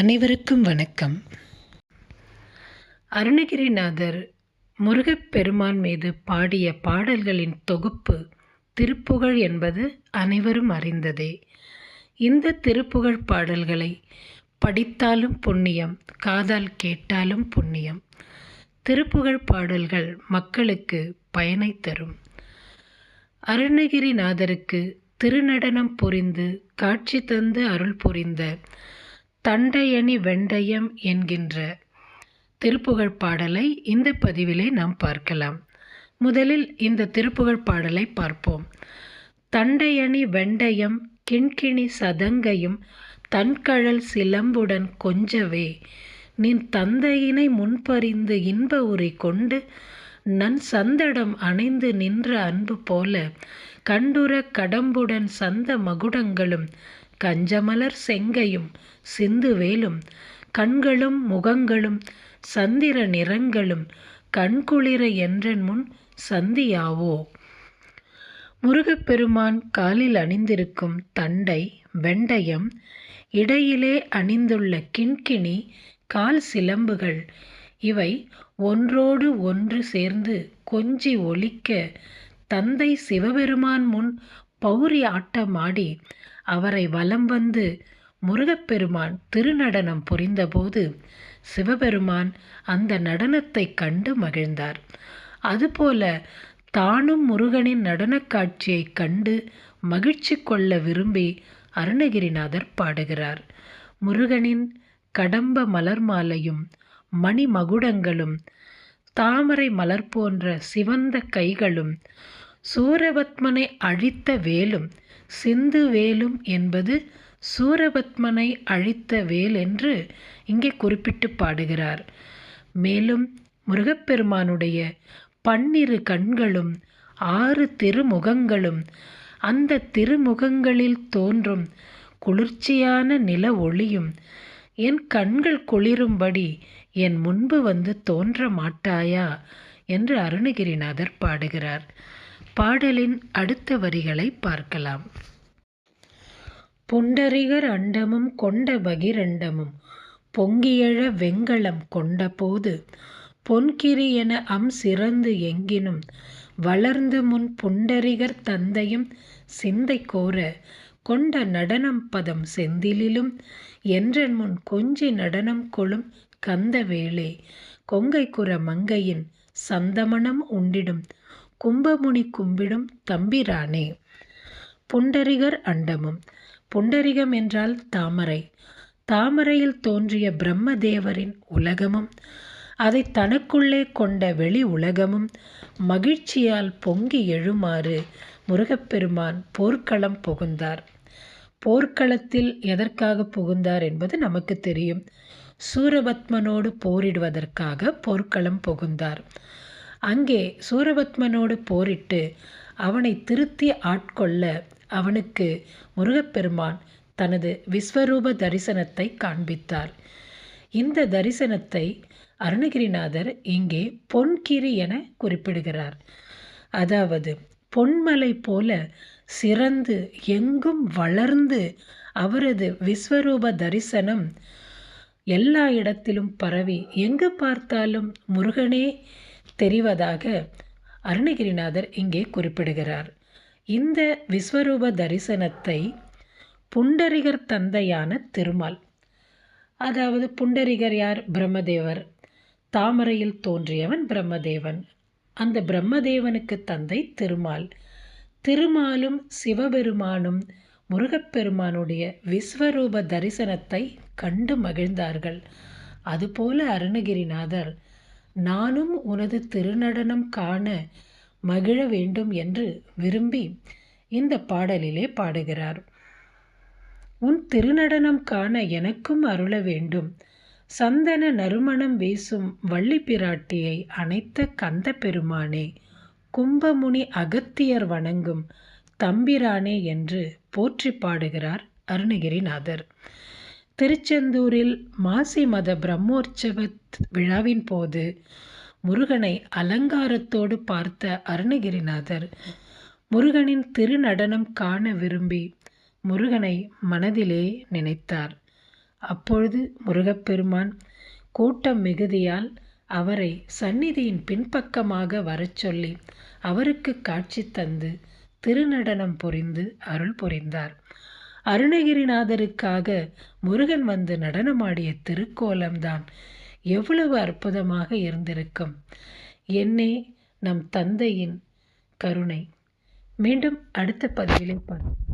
அனைவருக்கும் வணக்கம். அருணகிரிநாதர் முருகப்பெருமான் மீது பாடிய பாடல்களின் தொகுப்பு திருப்புகழ் என்பது அனைவரும் அறிந்ததே. இந்த திருப்புகழ் பாடல்களை படித்தாலும் புண்ணியம், காதால் கேட்டாலும் புண்ணியம். திருப்புகழ் பாடல்கள் மக்களுக்கு பயனை தரும். அருணகிரிநாதருக்கு திருநடனம் புரிந்து காட்சி தந்து அருள் புரிந்த தண்டையணி வெண்டயம் என்கின்ற திருப்புகழ் பாடலை இந்த பதிவிலே நாம் பார்க்கலாம். முதலில் இந்த திருப்புகழ் பாடலை பார்ப்போம். தண்டையணி வெண்டயம் கிண்கிணி சதங்கையும் தன்கழல் சிலம்புடன் கொஞ்சவே நின் தந்தையினை முன்பறிந்து இன்ப உரை கொண்டு நன் சந்தடம் அணைந்து நின்ற அன்பு போல கண்டுற கடம்புடன் சந்த மகுடங்களும் கஞ்சமலர் செங்கையும் சிந்துவேலும் கண்களும் முகங்களும் சந்திர நிறங்களும் கண்குளிர என்றன் முன் சந்தியாவோ. முருகப்பெருமான் காலில் அணிந்திருக்கும் தண்டை வெண்டயம், இடையிலே அணிந்துள்ள கிண்கிணி கால் சிலம்புகள், இவை ஒன்றோடு ஒன்று சேர்ந்து கொஞ்சி ஒலிக்க தந்தை சிவபெருமான் முன் பௌரி ஆட்டமாடி அவரை வலம் வந்து முருகப்பெருமான் திருநடனம் புரிந்தபோது சிவபெருமான் அந்த நடனத்தை கண்டு மகிழ்ந்தார். அதுபோல தானும் முருகனின் நடனக் காட்சியை கண்டு மகிழ்ச்சி கொள்ள விரும்பி அருணகிரிநாதர் பாடுகிறார். முருகனின் கடம்ப மலர் மாலையும் மணி மகுடங்களும் தாமரை மலர் போன்ற சிவந்த கைகளும் சூரபத்மனை அழித்த வேலும், சிந்து வேலும் என்பது சூரபத்மனை அழித்த வேல் என்று இங்கே குறிப்பிட்டு பாடுகிறார். மேலும் முருகப்பெருமானுடைய 12 கண்களும் 6 திருமுகங்களும் அந்த திருமுகங்களில் தோன்றும் குளிர்ச்சியான நில ஒளியும் என் கண்கள் குளிரும்படி என் முன்பு வந்து தோன்ற மாட்டாயா என்று அருணகிரிநாதர் பாடுகிறார். பாடலின் அடுத்த வரிகளை பார்க்கலாம். புண்டரிகர் அண்டமும் கொண்ட பகிரண்டமும் பொங்கியழ வெங்கலம் கொண்ட போது பொன்கிரி என சிறந்து எங்கினும் வளர்ந்து முன் புண்டரிகர் தந்தையும் சிந்தை கோர கொண்ட நடனம் பதம் செந்திலும் என்றன் முன் கொஞ்சி நடனம் கொளும் கந்தவேளே கொங்கைக்குற மங்கையின் சந்தமனம் உண்டிடும் கும்பமுனி கும்பிடும் தம்பிரானே. புண்டரிகர் அண்டமும், புண்டரிகம் என்றால் தாமரை. தாமரையில் தோன்றிய பிரம்மதேவரின் உலகமும் அதை தனக்குள்ளே கொண்ட வெளி உலகமும் மகிழ்ச்சியால் பொங்கி எழுமாறு முருகப்பெருமான் போர்க்களம் புகுந்தார். போர்க்களத்தில் எதற்காக புகுந்தார் என்பது நமக்கு தெரியும். சூரபத்மனோடு போரிடுவதற்காக போர்க்களம் புகுந்தார். அங்கே சூரபத்மனோடு போரிட்டு அவனை திருத்தி ஆட்கொள்ள அவனுக்கு முருகப்பெருமான் தனது விஸ்வரூப தரிசனத்தை காண்பித்தார். இந்த தரிசனத்தை அருணகிரிநாதர் இங்கே பொன்கிரி என குறிப்பிடுகிறார். அதாவது பொன்மலை போல சிறந்து எங்கும் வளர்ந்து அவரது விஸ்வரூப தரிசனம் எல்லா இடத்திலும் பரவி எங்கு பார்த்தாலும் முருகனே தெரிவதாக அருணகிரிநாதர் இங்கே குறிப்பிடுகிறார். இந்த விஸ்வரூப தரிசனத்தை புண்டரிகர் தந்தையான திருமால், அதாவது புண்டரிகர் யார்? பிரம்மதேவர். தாமரையில் தோன்றியவன் பிரம்மதேவன். அந்த பிரம்மதேவனுக்கு தந்தை திருமால். திருமாலும் சிவபெருமானும் முருகப்பெருமானுடைய விஸ்வரூப தரிசனத்தை கண்டு மகிழ்ந்தார்கள். அதுபோல அருணகிரிநாதர் நானும் உனது திருநடனம் காண மகிழ வேண்டும் என்று விரும்பி இந்த பாடலிலே பாடுகிறார். உன் திருநடனம் காண எனக்கும் அருள வேண்டும், சந்தன நறுமணம் வீசும் வள்ளி பிராட்டியை அணைத்த கந்த பெருமானே, கும்பமுனி அகத்தியர் வணங்கும் தம்பிரானே என்று போற்றி பாடுகிறார் அருணகிரிநாதர். திருச்செந்தூரில் மாசி மத பிரம்மோற்சவ விழாவின் போது முருகனை அலங்காரத்தோடு பார்த்த அருணகிரிநாதர் முருகனின் திருநடனம் காண விரும்பி முருகனை மனதிலே நினைத்தார். அப்பொழுது முருகப்பெருமான் கூட்டம் மிகுதியால் அவரை சந்நிதியின் பின்பக்கமாக வரச் சொல்லி அவருக்கு காட்சி தந்து திருநடனம் புரிந்து அருள் புரிந்தார். அருணகிரிநாதருக்காக முருகன் வந்து நடனமாடிய திருக்கோலம்தான் எவ்வளவு அற்புதமாக இருந்திருக்கும். என்னே நம் தந்தையின் கருணை. மீண்டும் அடுத்த பதிவிலே பார்ப்போம்.